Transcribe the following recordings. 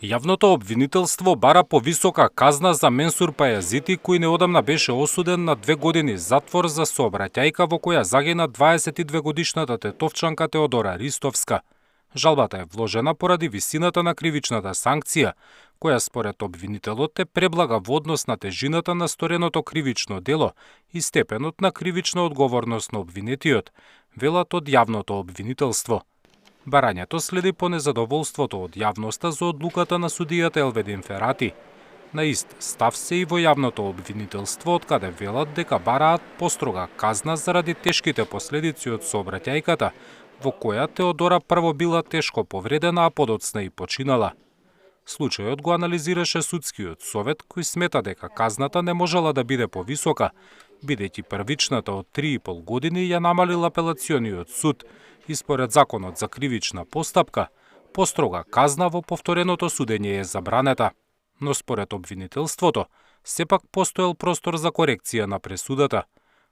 Јавното обвинителство бара повисока казна за Менсур Пајазити, кој неодамна беше осуден на 2 години затвор за сообраќајка во која загина 22-годишната тетовчанка Теодора Ристовска. Жалбата е вложена поради висината на кривичната санкција, која според обвинителот е преблага во однос на тежината на стореното кривично дело и степенот на кривична одговорност на обвинетиот, велат од јавното обвинителство. Барањето следи по незадоволството од јавноста за одлуката на судијата Елведин Ферати. На ист став се и во јавното обвинителство, од каде велат дека бараат построга казна заради тешките последици од сообраќајката, во која Теодора прво била тешко повредена, а подоцна и починала. Случајот го анализираше судскиот совет, кој смета дека казната не можела да биде повисока, бидејќи првичната од 3,5 години ја намалил апелациониот суд и според законот за кривична постапка, построга казна во повтореното судење е забранета. Но според обвинителството, сепак постоел простор за корекција на пресудата.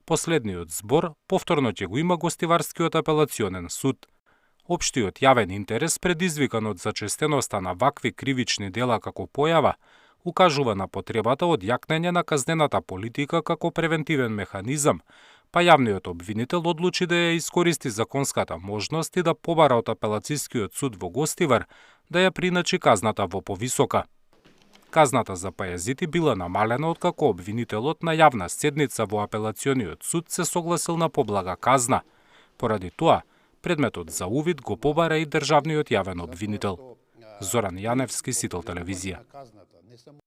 Последниот збор повторно ќе го има Гостиварскиот апелационен суд. Општиот јавен интерес, предизвикан од зачестеноста на вакви кривични дела како појава, укажува на потребата од јакнење на казнената политика како превентивен механизам, па јавниот обвинител одлучи да ја искористи законската можност и да побара од апелацискиот суд во Гостивар да ја приначи казната во повисока. Казната за Пајазити била намалена откако обвинителот на јавна седница во апелациониот суд се согласил на поблага казна. Поради тоа, предметот за увид го побара и државниот јавен обвинител. Зоран Јаневски, Сител телевизија.